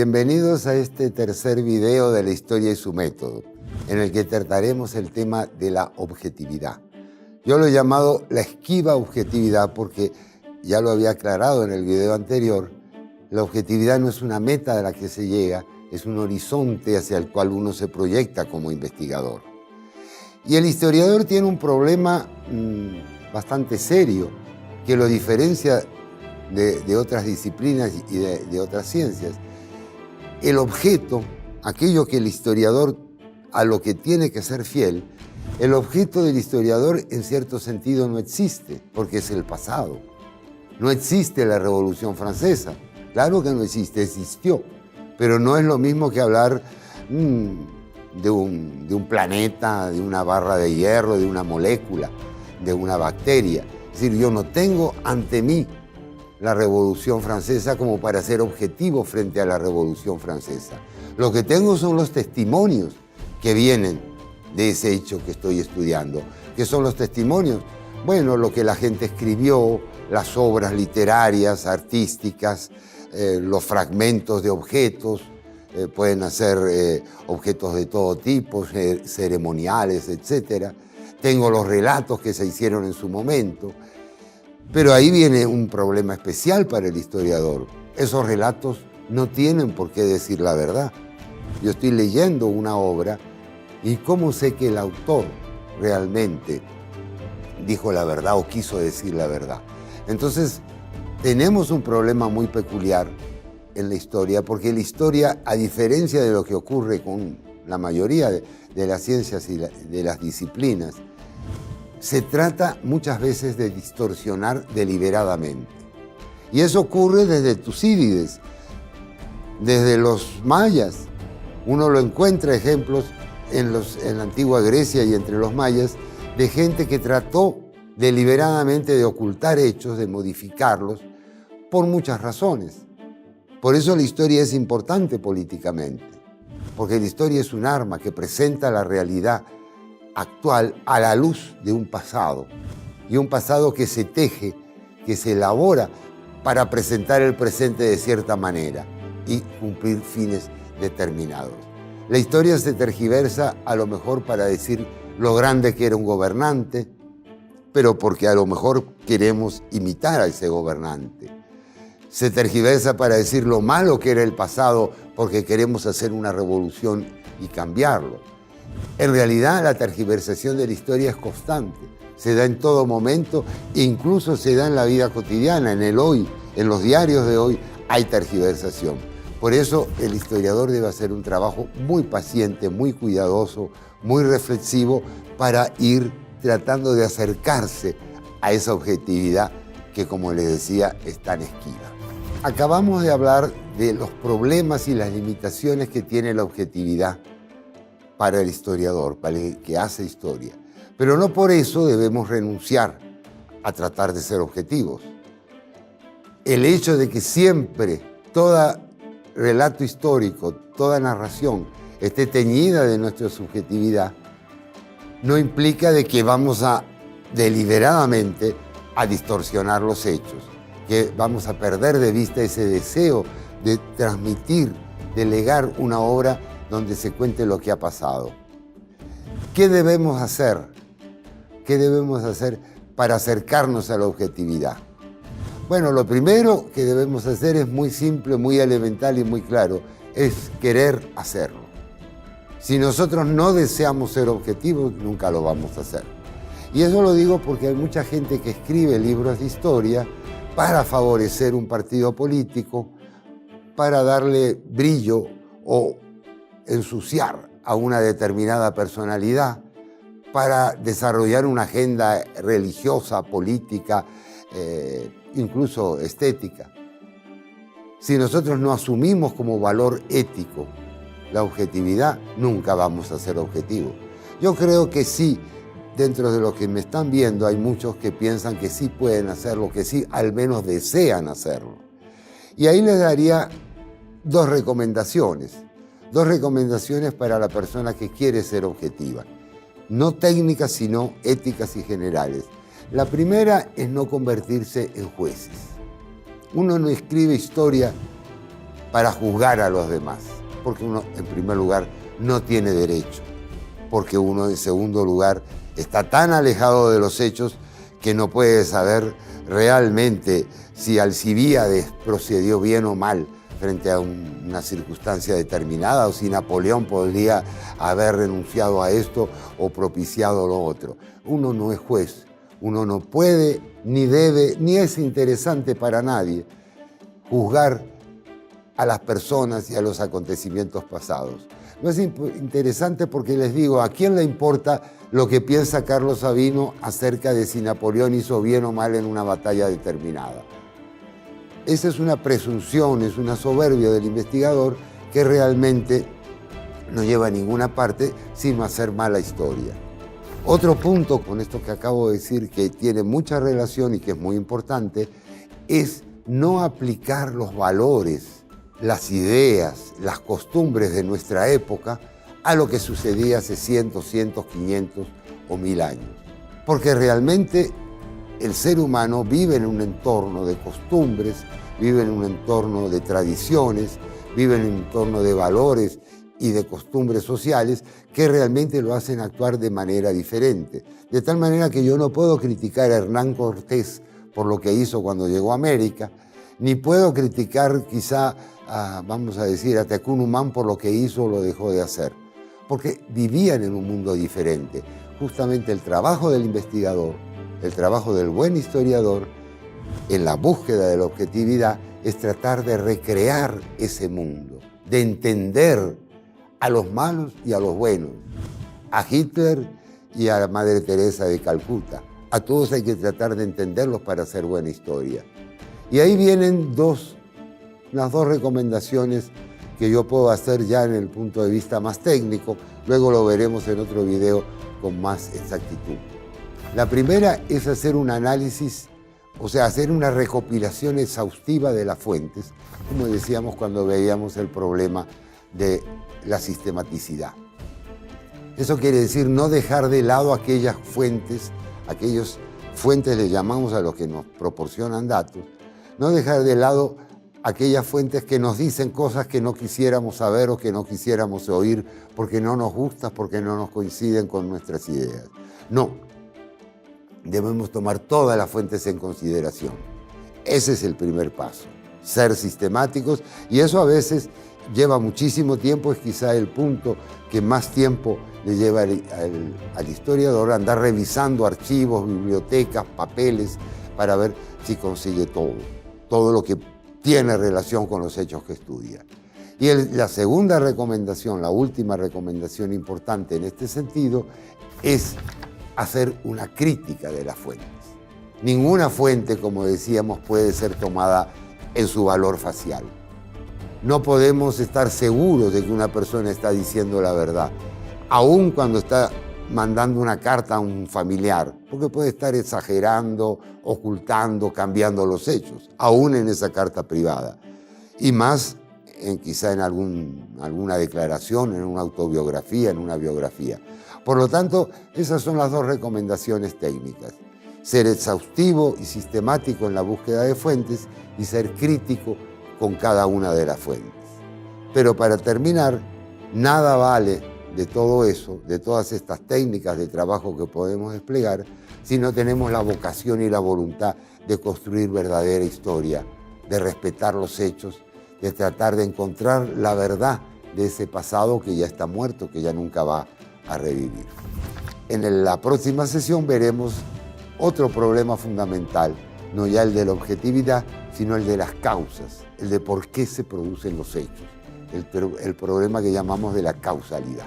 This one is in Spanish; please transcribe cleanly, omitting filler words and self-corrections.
Bienvenidos a este tercer video de la historia y su método, en el que trataremos el tema de la objetividad. Yo lo he llamado la esquiva objetividad porque, ya lo había aclarado en el video anterior, la objetividad no es una meta a la que se llega, es un horizonte hacia el cual uno se proyecta como investigador. Y el historiador tiene un problema bastante serio que lo diferencia de otras disciplinas y de otras ciencias. El objeto, aquello que el historiador a lo que tiene que ser fiel, el objeto del historiador en cierto sentido no existe, porque es el pasado. No existe la Revolución Francesa. Claro que no existe, existió. Pero no es lo mismo que hablar de un planeta, de una barra de hierro, de una molécula, de una bacteria. Es decir, yo no tengo ante mí la Revolución Francesa como para ser objetivo frente a la Revolución Francesa. Lo que tengo son los testimonios que vienen de ese hecho que estoy estudiando. ¿Qué son los testimonios? Bueno, lo que la gente escribió, las obras literarias, artísticas, los fragmentos de objetos, pueden ser objetos de todo tipo, ceremoniales, etc. Tengo los relatos que se hicieron en su momento. Pero ahí viene un problema especial para el historiador. Esos relatos no tienen por qué decir la verdad. Yo estoy leyendo una obra y ¿cómo sé que el autor realmente dijo la verdad o quiso decir la verdad? Entonces, tenemos un problema muy peculiar en la historia, porque la historia, a diferencia de lo que ocurre con la mayoría de las ciencias y de las disciplinas, se trata muchas veces de distorsionar deliberadamente. Y eso ocurre desde Tucídides, desde los mayas. Uno lo encuentra ejemplos en la antigua Grecia y entre los mayas de gente que trató deliberadamente de ocultar hechos, de modificarlos, por muchas razones. Por eso la historia es importante políticamente, porque la historia es un arma que presenta la realidad actual a la luz de un pasado, y un pasado que se teje, que se elabora para presentar el presente de cierta manera y cumplir fines determinados. La historia se tergiversa a lo mejor para decir lo grande que era un gobernante, pero porque a lo mejor queremos imitar a ese gobernante. Se tergiversa para decir lo malo que era el pasado porque queremos hacer una revolución y cambiarlo. En realidad, la tergiversación de la historia es constante, se da en todo momento, incluso se da en la vida cotidiana, en el hoy, en los diarios de hoy hay tergiversación. Por eso el historiador debe hacer un trabajo muy paciente, muy cuidadoso, muy reflexivo para ir tratando de acercarse a esa objetividad que, como les decía, es tan esquiva. Acabamos de hablar de los problemas y las limitaciones que tiene la objetividad para el historiador, para el que hace historia. Pero no por eso debemos renunciar a tratar de ser objetivos. El hecho de que siempre todo relato histórico, toda narración esté teñida de nuestra subjetividad, no implica de que vamos a deliberadamente a distorsionar los hechos, que vamos a perder de vista ese deseo de transmitir, de legar una obra donde se cuente lo que ha pasado. ¿Qué debemos hacer? ¿Qué debemos hacer para acercarnos a la objetividad? Bueno, lo primero que debemos hacer es muy simple, muy elemental y muy claro, es querer hacerlo. Si nosotros no deseamos ser objetivos, nunca lo vamos a hacer. Y eso lo digo porque hay mucha gente que escribe libros de historia para favorecer un partido político, para darle brillo o ensuciar a una determinada personalidad, para desarrollar una agenda religiosa, política, incluso estética. Si nosotros no asumimos como valor ético la objetividad, nunca vamos a ser objetivos. Yo creo que sí, dentro de los que me están viendo hay muchos que piensan que sí pueden hacerlo, que sí al menos desean hacerlo. Y ahí les daría dos recomendaciones para la persona que quiere ser objetiva. No técnicas, sino éticas y generales. La primera es no convertirse en jueces. Uno no escribe historia para juzgar a los demás, porque uno, en primer lugar, no tiene derecho, porque uno, en segundo lugar, está tan alejado de los hechos que no puede saber realmente si Alcibíades procedió bien o mal frente a una circunstancia determinada, o si Napoleón podría haber renunciado a esto o propiciado lo otro. Uno no es juez, uno no puede, ni debe, ni es interesante para nadie juzgar a las personas y a los acontecimientos pasados. No es interesante porque les digo, ¿a quién le importa lo que piensa Carlos Sabino acerca de si Napoleón hizo bien o mal en una batalla determinada? Esa es una presunción, es una soberbia del investigador que realmente no lleva a ninguna parte sino a hacer mala historia. Otro punto con esto que acabo de decir que tiene mucha relación y que es muy importante es no aplicar los valores, las ideas, las costumbres de nuestra época a lo que sucedía hace 100, 500 o 1000 años. Porque realmente el ser humano vive en un entorno de costumbres, vive en un entorno de tradiciones, vive en un entorno de valores y de costumbres sociales que realmente lo hacen actuar de manera diferente. De tal manera que yo no puedo criticar a Hernán Cortés por lo que hizo cuando llegó a América, ni puedo criticar quizá, vamos a decir, a Tecún Umán por lo que hizo o lo dejó de hacer, porque vivían en un mundo diferente. Justamente el trabajo del investigador, el trabajo del buen historiador, en la búsqueda de la objetividad, es tratar de recrear ese mundo, de entender a los malos y a los buenos, a Hitler y a la Madre Teresa de Calcuta. A todos hay que tratar de entenderlos para hacer buena historia. Y ahí vienen las dos recomendaciones que yo puedo hacer ya en el punto de vista más técnico. Luego lo veremos en otro video con más exactitud. La primera es hacer un análisis, o sea, hacer una recopilación exhaustiva de las fuentes, como decíamos cuando veíamos el problema de la sistematicidad. Eso quiere decir no dejar de lado aquellas fuentes le llamamos a los que nos proporcionan datos, no dejar de lado aquellas fuentes que nos dicen cosas que no quisiéramos saber o que no quisiéramos oír porque no nos gustan, porque no nos coinciden con nuestras ideas. No, debemos tomar todas las fuentes en consideración. Ese es el primer paso, ser sistemáticos, y eso a veces lleva muchísimo tiempo, es quizá el punto que más tiempo le lleva al historiador, andar revisando archivos, bibliotecas, papeles, para ver si consigue todo lo que tiene relación con los hechos que estudia. Y la segunda recomendación, la última recomendación importante en este sentido, es hacer una crítica de las fuentes. Ninguna fuente, como decíamos, puede ser tomada en su valor facial. No podemos estar seguros de que una persona está diciendo la verdad, aun cuando está mandando una carta a un familiar, porque puede estar exagerando, ocultando, cambiando los hechos, aún en esa carta privada. Y más, quizá en alguna declaración, en una autobiografía, en una biografía. Por lo tanto, esas son las dos recomendaciones técnicas. Ser exhaustivo y sistemático en la búsqueda de fuentes y ser crítico con cada una de las fuentes. Pero para terminar, nada vale de todo eso, de todas estas técnicas de trabajo que podemos desplegar, si no tenemos la vocación y la voluntad de construir verdadera historia, de respetar los hechos, de tratar de encontrar la verdad de ese pasado que ya está muerto, que ya nunca va a revivir. En la próxima sesión veremos otro problema fundamental, no ya el de la objetividad, sino el de las causas, el de por qué se producen los hechos, el problema que llamamos de la causalidad.